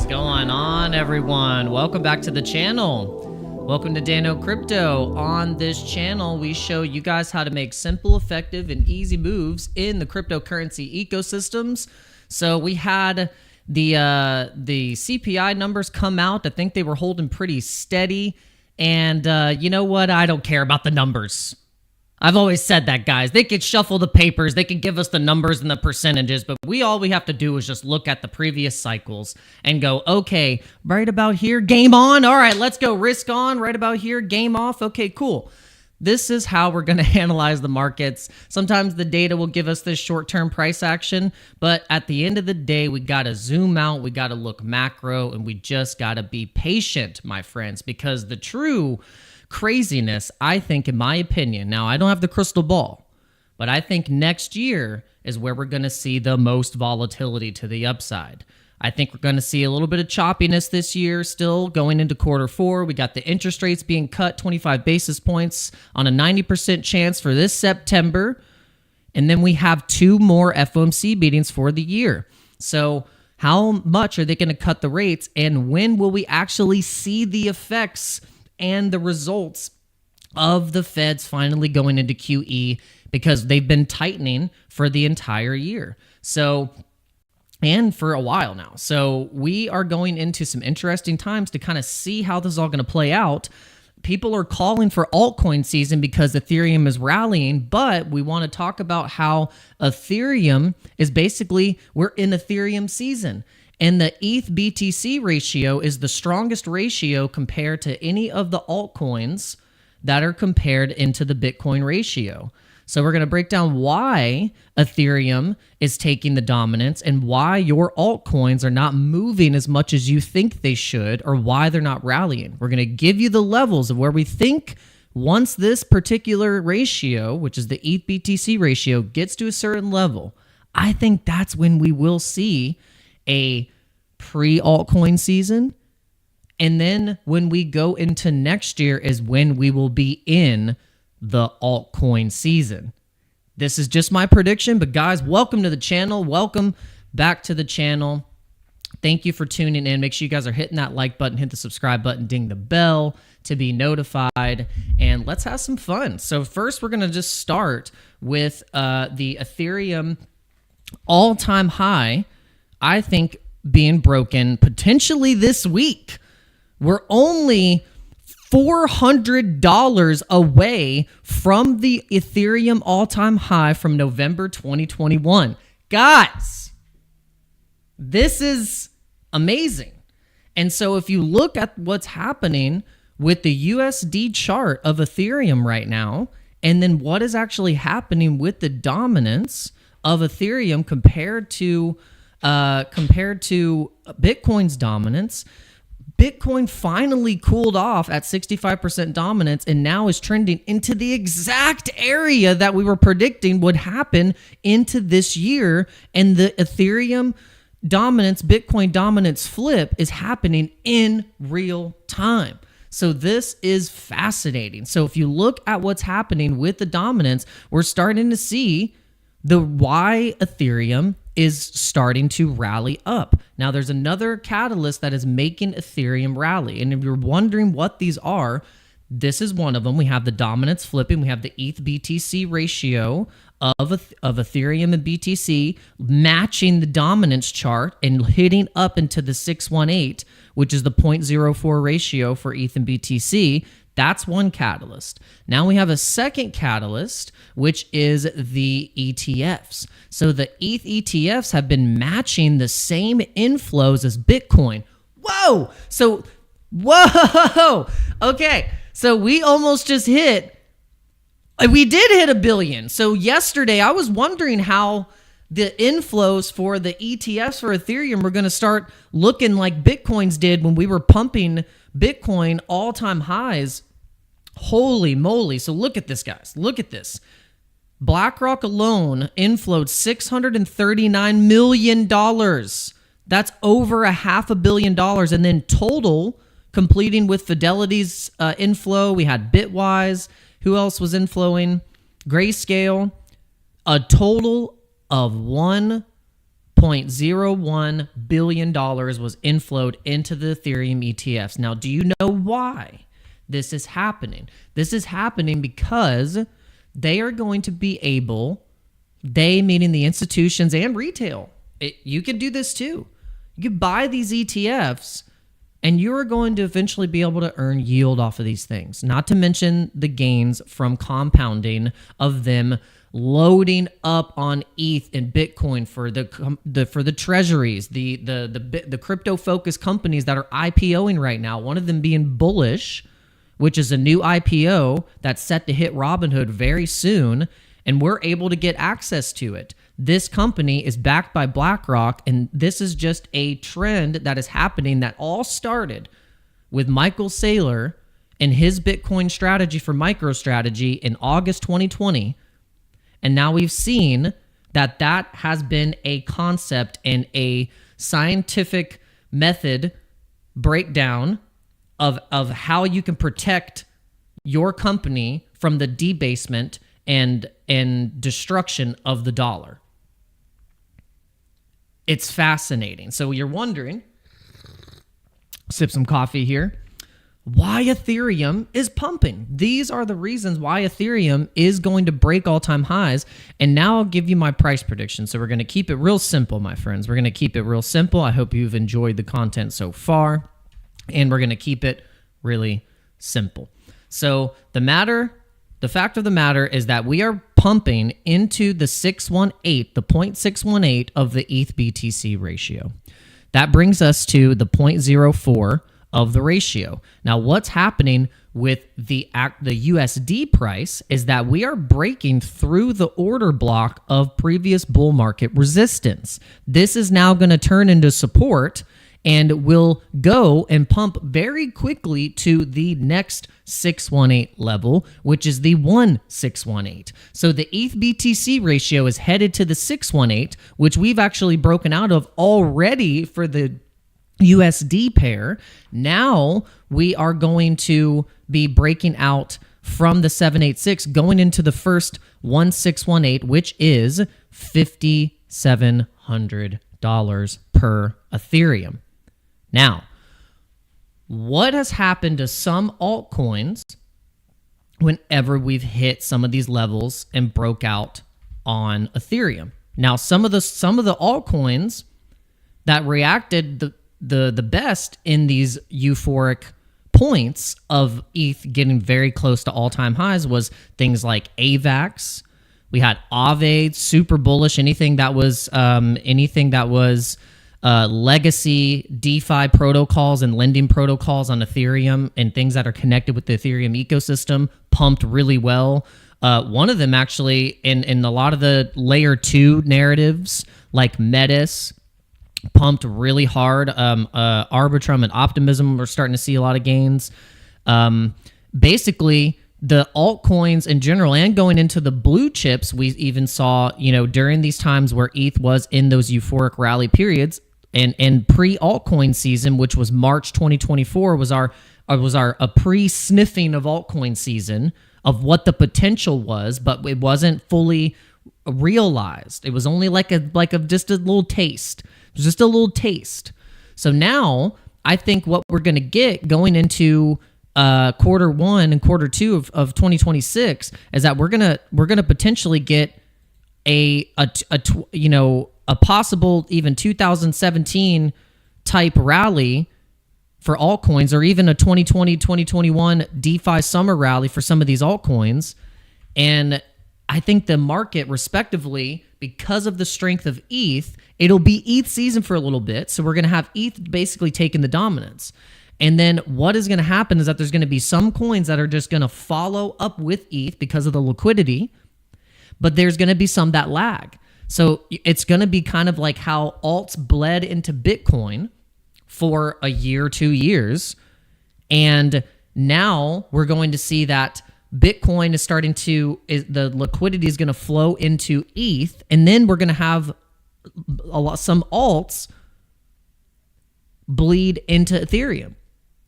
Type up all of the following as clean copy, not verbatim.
going on, everyone? Welcome back to the channel. Welcome to Dano Crypto. On this channel, we show you guys how to make simple, effective, and easy moves in the cryptocurrency ecosystems. So we had the CPI numbers come out. I think they were holding pretty steady. And you know what? I don't care about the numbers. I've always said that, guys. They could shuffle the papers, they could give us the numbers and the percentages, but all we have to do is just look at the previous cycles and go, okay, right about here, game on. All right, let's go, risk on. Right about here, game off. Okay, cool. This is how we're going to analyze the markets. Sometimes the data will give us this short-term price action, but at the end of the day, we got to zoom out, we got to look macro, and we just got to be patient, my friends, because the true craziness, I think, in my opinion, now I don't have the crystal ball, but I think next year is where we're going to see the most volatility to the upside. I think we're going to see a little bit of choppiness this year still going into quarter four. We got the interest rates being cut 25 basis points on a 90% chance for this September. And then we have 2 more FOMC meetings for the year. So how much are they going to cut the rates, and when will we actually see the effects and the results of the Feds finally going into QE, because they've been tightening for the entire year. So, and for a while now. So we are going into some interesting times to kind of see how this is all going to play out. People are calling for altcoin season because Ethereum is rallying, but we want to talk about how Ethereum is basically, we're in Ethereum season. And the ETH BTC ratio is the strongest ratio compared to any of the altcoins that are compared into the Bitcoin ratio. So we're going to break down why Ethereum is taking the dominance and why your altcoins are not moving as much as you think they should, or why they're not rallying. We're going to give you the levels of where we think once this particular ratio, which is the ETH BTC ratio, gets to a certain level, I think that's when we will see a pre-altcoin season. And then when we go into next year is when we will be in the altcoin season. This is just my prediction, but guys, welcome to the channel. Welcome back to the channel. Thank you for tuning in. Make sure you guys are hitting that like button, hit the subscribe button, ding the bell to be notified, and let's have some fun. So first, we're going to just start with the Ethereum all-time high, I think, being broken potentially this week. We're only $400 away from the Ethereum all-time high from November 2021. Guys, this is amazing. And so if you look at what's happening with the USD chart of Ethereum right now, and then what is actually happening with the dominance of Ethereum compared to Bitcoin's dominance, Bitcoin finally cooled off at 65% dominance and now is trending into the exact area that we were predicting would happen into this year. And the Ethereum dominance, Bitcoin dominance flip is happening in real time. So this is fascinating. So if you look at what's happening with the dominance, we're starting to see why Ethereum is starting to rally up. Now, there's another catalyst that is making Ethereum rally. And if you're wondering what these are, this is one of them. We have the dominance flipping. We have the ETH BTC ratio of Ethereum and BTC matching the dominance chart and hitting up into the 618, which is the 0.04 ratio for ETH and BTC. That's one catalyst. Now we have a second catalyst, which is the ETFs. So the ETH ETFs have been matching the same inflows as Bitcoin. Whoa! Okay, so we almost just hit, we did hit $1 billion. So yesterday I was wondering how the inflows for the ETFs for Ethereum were going to start looking like Bitcoin's did when we were pumping Bitcoin all-time highs. Holy moly. So look at this, guys. Look at this. BlackRock alone inflowed $639 million. That's over $500 million. And then total, completing with Fidelity's inflow, we had Bitwise. Who else was inflowing? Grayscale. A total of $0.01 billion was inflowed into the Ethereum ETFs. Now, do you know why this is happening? This is happening because they are going to be able, they meaning the institutions and retail, you can do this too. You can buy these ETFs and you're going to eventually be able to earn yield off of these things. Not to mention the gains from compounding of them loading up on ETH and Bitcoin for the treasuries, the crypto focused companies that are IPOing right now. One of them being Bullish, which is a new IPO that's set to hit Robinhood very soon, and we're able to get access to it. This company is backed by BlackRock, and this is just a trend that is happening that all started with Michael Saylor and his Bitcoin strategy for MicroStrategy in August 2020. And now we've seen that that has been a concept and a scientific method breakdown of how you can protect your company from the debasement and destruction of the dollar. It's fascinating. So you're wondering, sip some coffee here, why Ethereum is pumping. These are the reasons why Ethereum is going to break all-time highs. And now I'll give you my price prediction. So we're going to keep it real simple, my friends. We're going to keep it real simple. I hope you've enjoyed the content so far. And we're going to keep it really simple. So the fact of the matter is that we are pumping into the 618, the 0.618 of the ETH BTC ratio. That brings us to the 0.04 of the ratio. Now, what's happening with the USD price is that we are breaking through the order block of previous bull market resistance. This is now going to turn into support and will go and pump very quickly to the next 618 level, which is the 1618. So the ETH BTC ratio is headed to the 618, which we've actually broken out of already for the USD pair. Now we are going to be breaking out from the 786, going into the first 1618, which is $5,700 per Ethereum. Now, what has happened to some altcoins whenever we've hit some of these levels and broke out on Ethereum? Now, some of the altcoins that reacted the best in these euphoric points of ETH getting very close to all-time highs was things like AVAX. We had Aave, super bullish. Anything that was legacy DeFi protocols and lending protocols on Ethereum and things that are connected with the Ethereum ecosystem pumped really well. One of them actually in a lot of the layer 2 narratives like Metis pumped really hard. Arbitrum and Optimism we're starting to see a lot of gains. Basically, the altcoins in general and going into the blue chips, we even saw, during these times where ETH was in those euphoric rally periods and pre-altcoin season, which was March 2024, was our pre-sniffing of altcoin season of what the potential was, but it wasn't fully realized. It was only just a little taste. Just a little taste. So now I think what we're going to get going into quarter 1 and quarter 2 of 2026 is that we're gonna potentially get a possible even 2017 type rally for altcoins, or even a 2020 2021 DeFi summer rally for some of these altcoins. And I think the market, respectively, because of the strength of ETH, it'll be ETH season for a little bit. So we're going to have ETH basically taking the dominance. And then what is going to happen is that there's going to be some coins that are just going to follow up with ETH because of the liquidity, but there's going to be some that lag. So it's going to be kind of like how alts bled into Bitcoin for a year, 2 years. And now we're going to see that Bitcoin is starting to, the liquidity is going to flow into ETH, and then we're going to have some alts bleed into Ethereum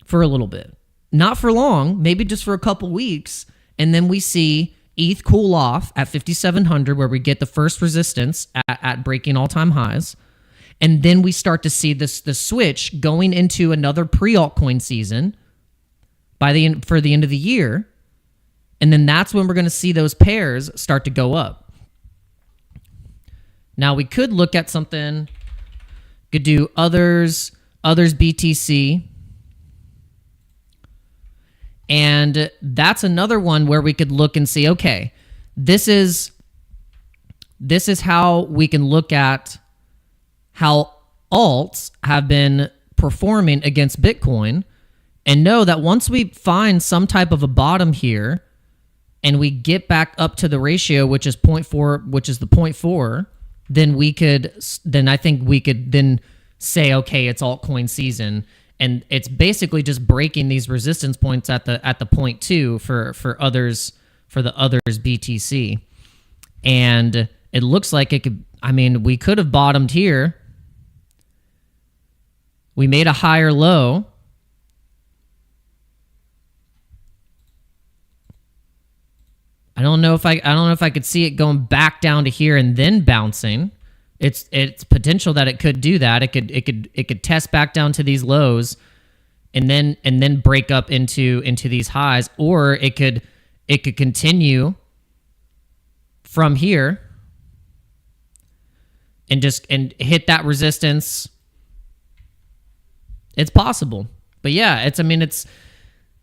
for a little bit. Not for long, maybe just for a couple weeks, and then we see ETH cool off at 5,700, where we get the first resistance at breaking all-time highs. And then we start to see the switch going into another pre-altcoin season for the end of the year. And then that's when we're going to see those pairs start to go up. Now we could look at something, could do others BTC. And that's another one where we could look and see, okay, this is how we can look at how alts have been performing against Bitcoin, and know that once we find some type of a bottom here and we get back up to the ratio, which is 0.4, which is the 0.4, then I think we could then say, okay, it's altcoin season. And it's basically just breaking these resistance points at the 0.2 for the others BTC. And it looks like it could, I mean, we could have bottomed here. We made a higher low. I don't know if I could see it going back down to here and then bouncing. It's potential that it could do that. It could test back down to these lows and then break up into these highs, or it could continue from here and hit that resistance. It's possible. But yeah,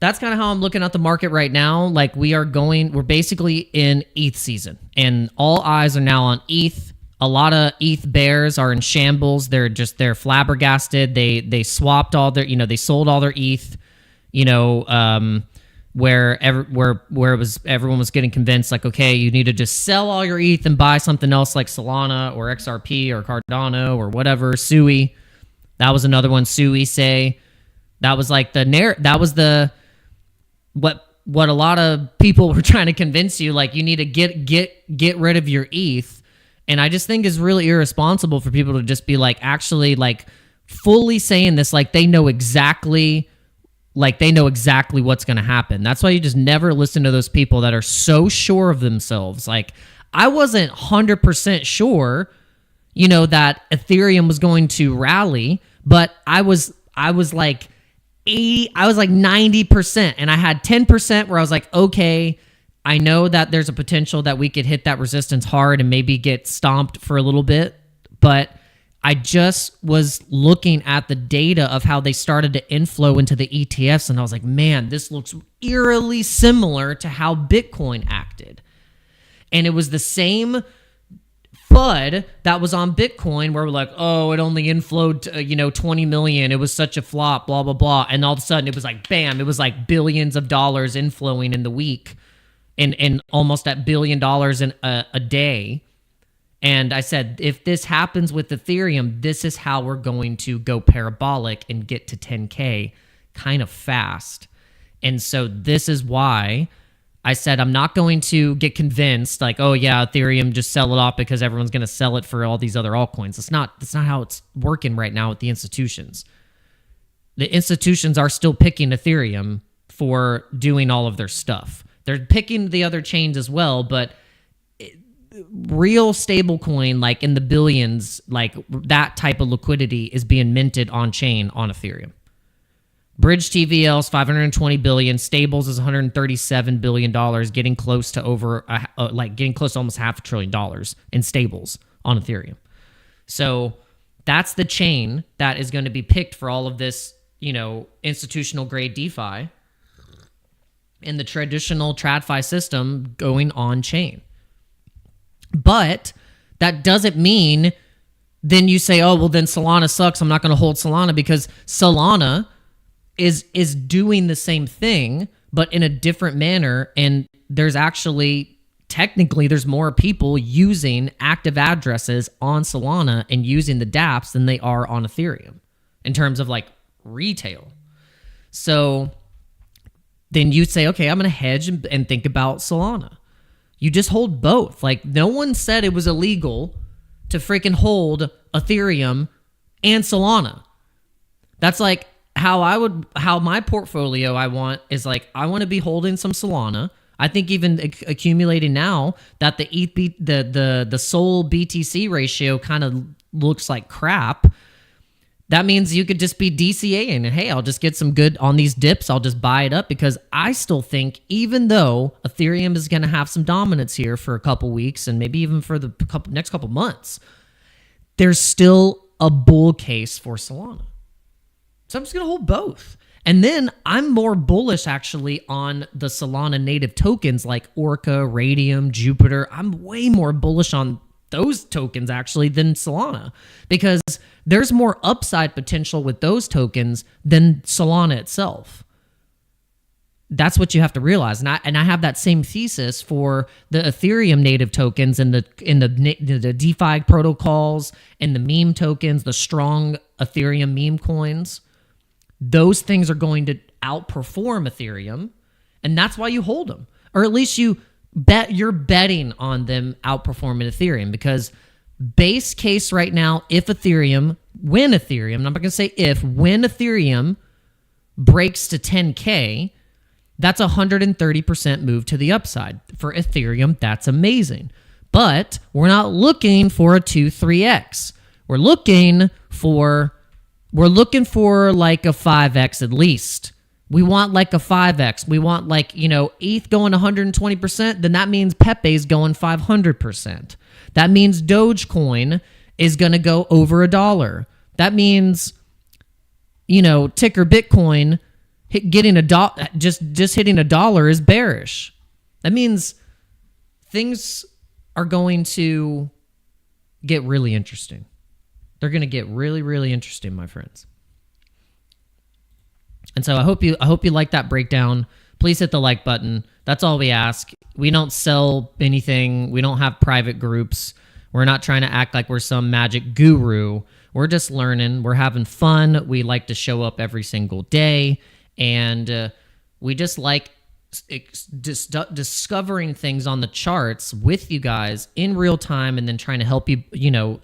that's kind of how I'm looking at the market right now. Like we're basically in ETH season, and all eyes are now on ETH. A lot of ETH bears are in shambles. They're flabbergasted. They swapped all their, they sold all their ETH, where everyone was getting convinced, like, okay, you need to just sell all your ETH and buy something else like Solana or XRP or Cardano or whatever. Sui, that was another one. Sui say that was like what a lot of people were trying to convince you, like you need to get rid of your ETH. And I just think it's really irresponsible for people to just be like actually like fully saying this, like they know exactly what's going to happen. That's why you just never listen to those people that are so sure of themselves. Like I wasn't 100% sure, that Ethereum was going to rally, but I was like 90%, and I had 10% where I was like, okay, I know that there's a potential that we could hit that resistance hard and maybe get stomped for a little bit, but I just was looking at the data of how they started to inflow into the ETFs, and I was like, man, this looks eerily similar to how Bitcoin acted. And it was the same FUD that was on Bitcoin where we're like, oh, it only inflowed, 20 million. It was such a flop, blah, blah, blah. And all of a sudden it was like, bam, it was like billions of dollars inflowing in the week. And almost at $1 billion in a day. And I said, if this happens with Ethereum, this is how we're going to go parabolic and get to 10K kind of fast. And so this is why I said I'm not going to get convinced like, oh yeah, Ethereum, just sell it off because everyone's going to sell it for all these other altcoins. That's not how it's working right now with the institutions. The institutions are still picking Ethereum for doing all of their stuff. They're picking the other chains as well, but real stablecoin, like in the billions, like that type of liquidity is being minted on chain on Ethereum. Bridge TVL is 520 billion. Stables is 137 billion dollars, getting close to almost $500 billion in stables on Ethereum. So that's the chain that is going to be picked for all of this, institutional grade DeFi. In the traditional TradFi system going on chain. But that doesn't mean then you say, oh, well, then Solana sucks. I'm not going to hold Solana, because Solana is doing the same thing, but in a different manner. And there's technically more people using active addresses on Solana and using the dApps than they are on Ethereum in terms of like retail. So then you say, okay, I'm going to hedge and think about Solana. You just hold both. Like, no one said it was illegal to freaking hold Ethereum and Solana. That's like how my portfolio I want to be holding some Solana. I think even accumulating now that the Sol BTC ratio kind of looks like crap, that means you could just be DCAing and, hey, I'll just get some good on these dips. I'll just buy it up, because I still think, even though Ethereum is going to have some dominance here for a couple weeks and maybe even for the next couple months, there's still a bull case for Solana. So I'm just going to hold both. And then I'm more bullish actually on the Solana native tokens like Orca, Radium, Jupiter. I'm way more bullish on those tokens actually than Solana, because there's more upside potential with those tokens than Solana itself. That's what you have to realize. And I have that same thesis for the Ethereum native tokens and the DeFi protocols and the meme tokens, the strong Ethereum meme coins. Those things are going to outperform Ethereum, and that's why you hold them, or at least you're betting on them outperforming Ethereum, because base case right now, when Ethereum, I'm not going to say when Ethereum breaks to 10K, that's 130% move to the upside. For Ethereum, that's amazing. But we're not looking for a 2-3x. We're looking for like a 5x at least. We want like a 5x. We want like, ETH going 120%, then that means Pepe's going 500%. That means Dogecoin is going to go over $1. That means, ticker Bitcoin getting just hitting $1 is bearish. That means things are going to get really interesting. They're going to get really, really interesting, my friends. And so I hope you like that breakdown. Please hit the like button. That's all we ask. We don't sell anything. We don't have private groups. We're not trying to act like we're some magic guru. We're just learning. We're having fun. We like to show up every single day. And we just like discovering things on the charts with you guys in real time, and then trying to help you,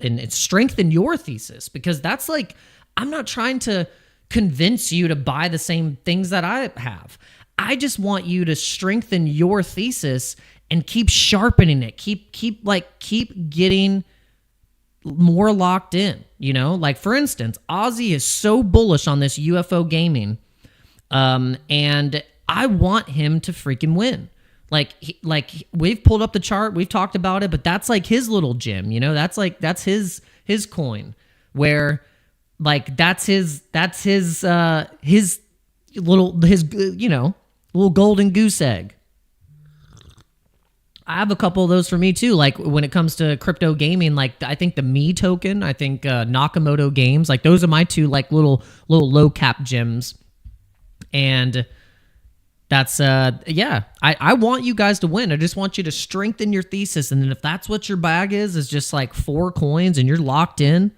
and strengthen your thesis, because that's like, I'm not trying to convince you to buy the same things that I have. I just want you to strengthen your thesis and keep sharpening it. Keep getting more locked in, like for instance, Ozzy is so bullish on this UFO gaming. And I want him to freaking win. Like we've pulled up the chart, we've talked about it, but that's like his little gem, that's his coin, where like that's his little golden goose egg. I have a couple of those for me too. Like when it comes to crypto gaming, like I think the Me token, I think Nakamoto Games, like those are my two like little low cap gems. And that's, I want you guys to win. I just want you to strengthen your thesis. And then if that's what your bag is just like 4 coins and you're locked in,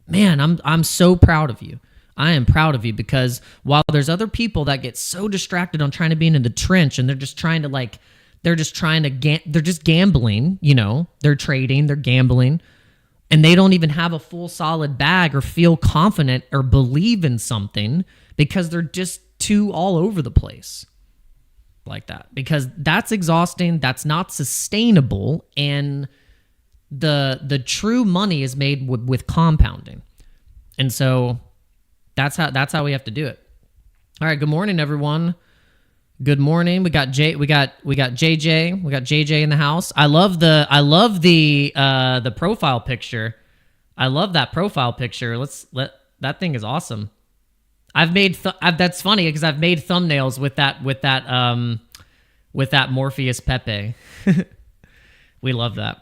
man, I'm so proud of you. I am proud of you, because while there's other people that get so distracted on trying to be in the trench, and they're just gambling, they're trading, they're gambling, and they don't even have a full solid bag or feel confident or believe in something, because they're just too all over the place like that, because that's exhausting. That's not sustainable. And the true money is made with compounding. And so that's how we have to do it. All right. Good morning, everyone. Good morning. We got JJ. We got JJ in the house. I love the profile picture. I love that profile picture. That thing is awesome. That's funny, because I've made thumbnails with that Morpheus Pepe. We love that.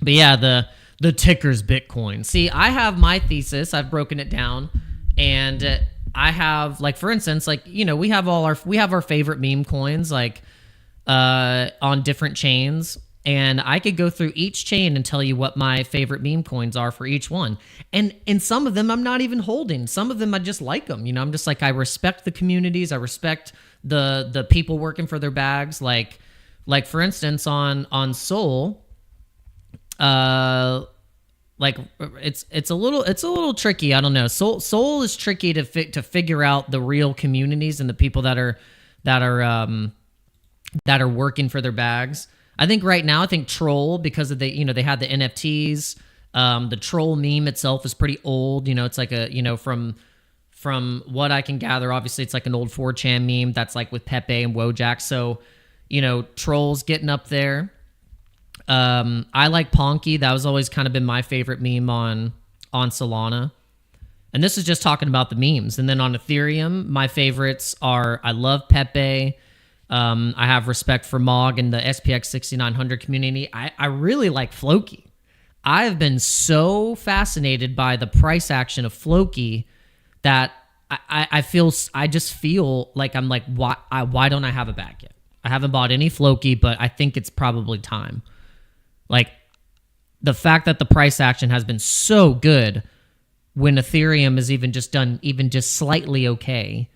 But yeah, the ticker's Bitcoin. See, I have my thesis. I've broken it down, and I have, like, for instance, like, we have our favorite meme coins, like on different chains. And I could go through each chain and tell you what my favorite meme coins are for each one. And in some of them, I'm not even holding. Some of them, I just like them. I'm just like, I respect the communities. I respect the people working for their bags. Like for instance, on Sol, like it's a little tricky. I don't know. Sol is tricky to figure out the real communities and the people that are working for their bags. I think right now, Troll, because of they had the NFTs, The troll meme itself is pretty old. It's like from what I can gather, obviously it's like an old 4chan meme that's like with Pepe and Wojak. So, trolls getting up there. I like Ponky. That was always kind of been my favorite meme on Solana. And this is just talking about the memes. And then on Ethereum, my favorites are, I love Pepe. I have respect for Mog and the SPX 6900 community. I really like Floki. I've been so fascinated by the price action of Floki that I just feel like I'm like, why don't I have a bag yet? I haven't bought any Floki, but I think it's probably time. Like, the fact that the price action has been so good when Ethereum is even just slightly okay,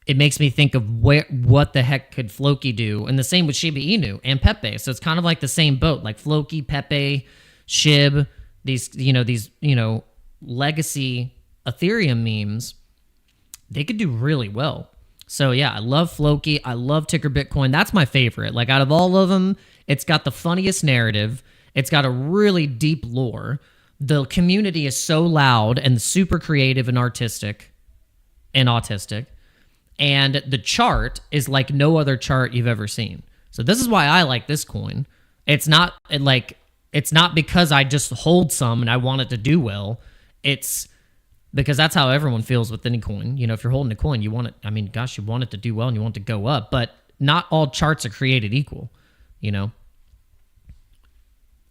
it makes me think of what the heck could Floki do? And the same with Shiba Inu and Pepe. So it's kind of like the same boat, like Floki, Pepe, Shib, these legacy Ethereum memes, they could do really well. So yeah, I love Floki. I love Ticker Bitcoin. That's my favorite. Like, out of all of them, it's got the funniest narrative. It's got a really deep lore. The community is so loud and super creative and artistic and autistic. And the chart is like no other chart you've ever seen. So this is why I like this coin. It's not because I just hold some and I want it to do well. It's because that's how everyone feels with any coin. If you're holding a coin, you want it, you want it to do well and you want it to go up, but not all charts are created equal,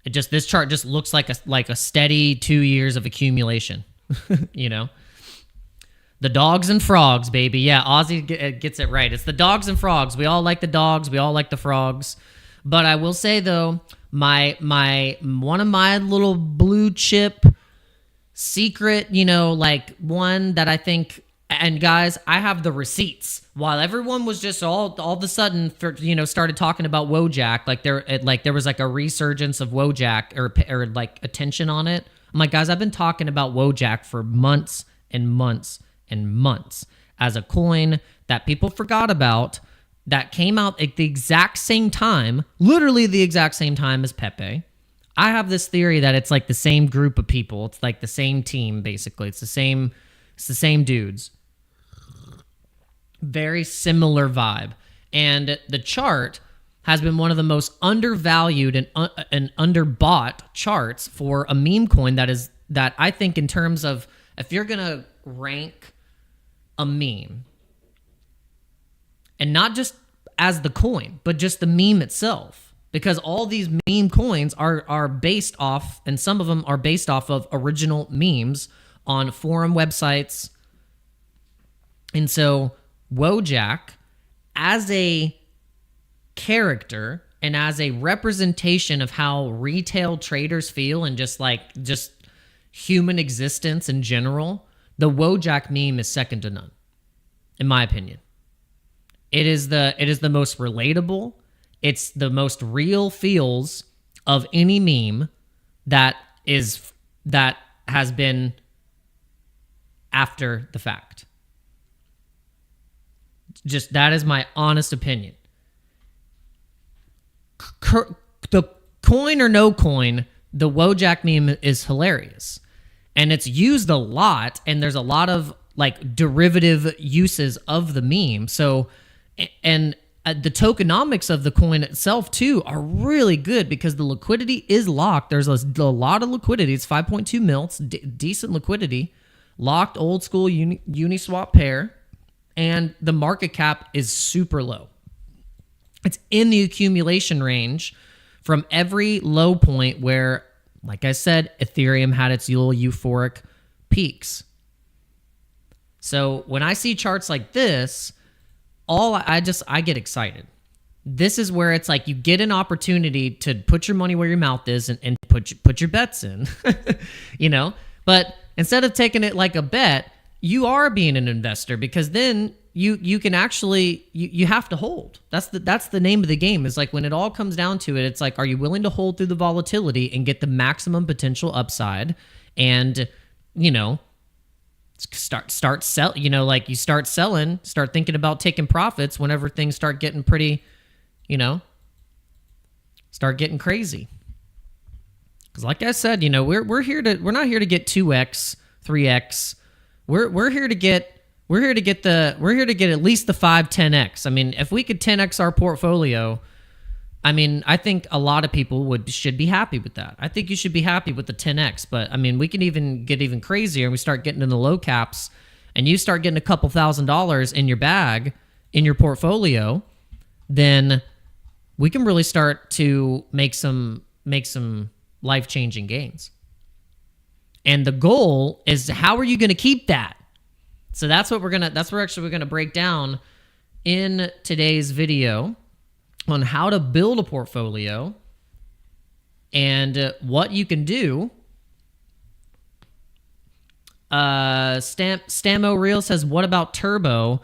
This chart just looks like a steady 2 years of accumulation, The dogs and frogs, baby. Yeah, Ozzy gets it right. It's the dogs and frogs. We all like the dogs. We all like the frogs. But I will say, though, one of my little blue chip secret, one that I think, and guys, I have the receipts. While everyone was just all of a sudden, started talking about Wojak, there was like a resurgence of Wojak or like attention on it. I'm like, guys, I've been talking about Wojak for months and months and months as a coin that people forgot about, that came out at the exact same time, literally the exact same time as Pepe. I have this theory that it's like the same group of people. It's like the same team, basically. It's the same dudes. Very similar vibe. And the chart has been one of the most undervalued and underbought charts for a meme coin that I think, in terms of, if you're going to rank a meme, and not just as the coin, but just the meme itself, because all these meme coins are based off, and some of them are based off of original memes on forum websites. And so Wojak, as a character and as a representation of how retail traders feel and just human existence in general, the Wojak meme is second to none, in my opinion. It is the most relatable. It's the most real feels of any meme that has been after the fact. Just, that is my honest opinion. The coin or no coin, the Wojak meme is hilarious. And it's used a lot, and there's a lot of like derivative uses of the meme. So, and the tokenomics of the coin itself too are really good because the liquidity is locked. There's a lot of liquidity. It's 5.2 mil. It's decent liquidity. Locked old school Uniswap pair. And the market cap is super low. It's in the accumulation range from every low point where, like I said, Ethereum had its little euphoric peaks. So when I see charts like this, I get excited. This is where it's like you get an opportunity to put your money where your mouth is and put your bets in, But instead of taking it like a bet, you are being an investor, because then you can actually, you have to hold. That's the name of the game. Is like, when it all comes down to it, it's like, are you willing to hold through the volatility and get the maximum potential upside? And start sell. Like, you start selling, start thinking about taking profits whenever things start getting pretty, start getting crazy. Because like I said, you know, we're not here to get 2x, 3x. We're here to get at least the 5, 10x. I mean, if we could 10x our portfolio, I mean, I think a lot of people should be happy with that. I think you should be happy with the 10x, but I mean, we can even get even crazier and we start getting in the low caps and you start getting a couple $1,000s in your bag, in your portfolio, then we can really start to make some life-changing gains. And the goal is, how are you going to keep that? So that's what we're going to break down in today's video on how to build a portfolio and what you can do. Stamo Real says, what about Turbo?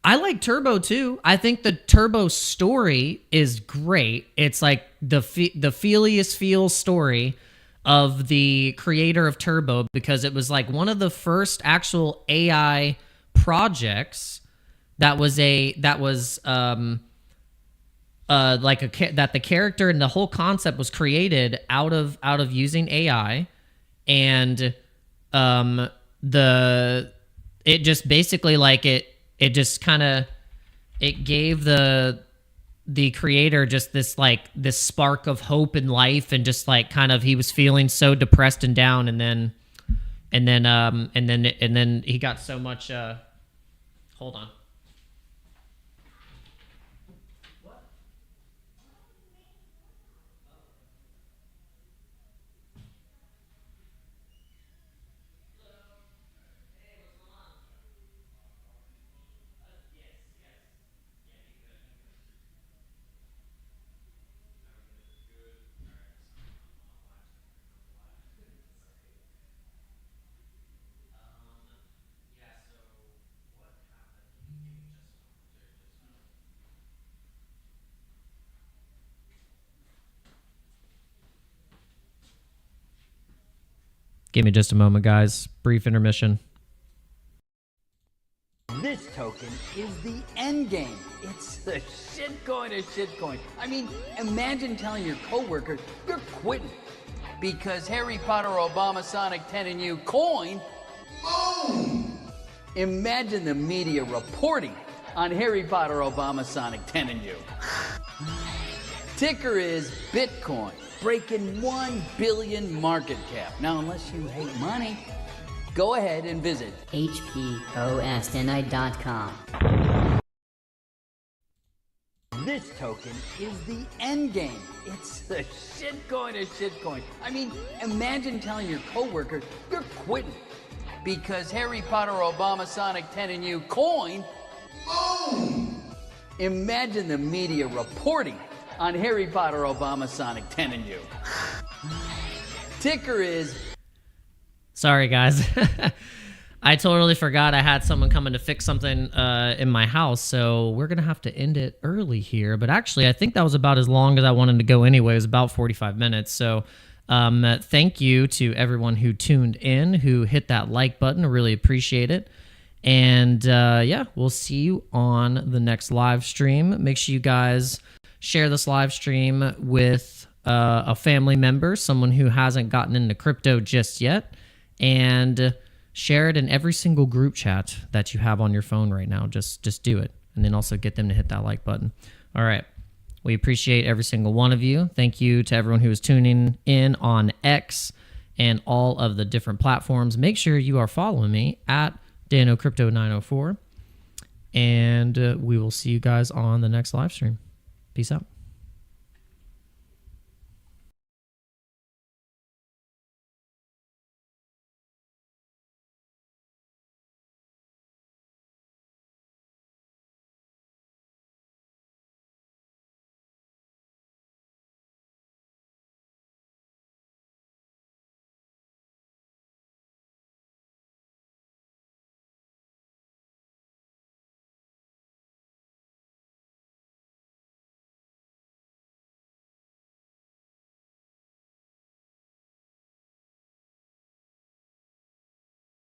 I like Turbo too. I think the Turbo story is great. It's like the feeliest feel story of the creator of Turbo, because it was like one of the first actual AI projects that the character and the whole concept was created out of using AI, and it just basically like it gave the creator just this spark of hope in life, and just like kind of, he was feeling so depressed and down, and then he got so much hold on. Give me just a moment, guys. Brief intermission. This token is the end game. It's the shitcoin of shitcoin. I mean, imagine telling your coworkers you're quitting because Harry Potter, Obama, Sonic 10, and you coin. Boom! Imagine the media reporting on Harry Potter, Obama, Sonic 10, and you. Ticker is Bitcoin, breaking 1 billion market cap. Now, unless you hate money, go ahead and visit HPOSNI.com. This token is the end game. It's the shitcoin of shitcoin. I mean, imagine telling your coworkers you're quitting because Harry Potter, Obama, Sonic 10, and you coin. Boom! Imagine the media reporting on Harry Potter, Obama, Sonic 10, and you. Ticker is... Sorry, guys. I totally forgot I had someone coming to fix something in my house, so we're going to have to end it early here. But actually, I think that was about as long as I wanted to go anyway. It was about 45 minutes. So thank you to everyone who tuned in, who hit that like button. I really appreciate it. And yeah, we'll see you on the next live stream. Make sure you guys share this live stream with a family member, someone who hasn't gotten into crypto just yet, and share it in every single group chat that you have on your phone right now. Just do it, and then also get them to hit that like button. All right. We appreciate every single one of you. Thank you to everyone who is tuning in on X and all of the different platforms. Make sure you are following me at Dano Crypto 904, and we will see you guys on the next live stream. Peace out.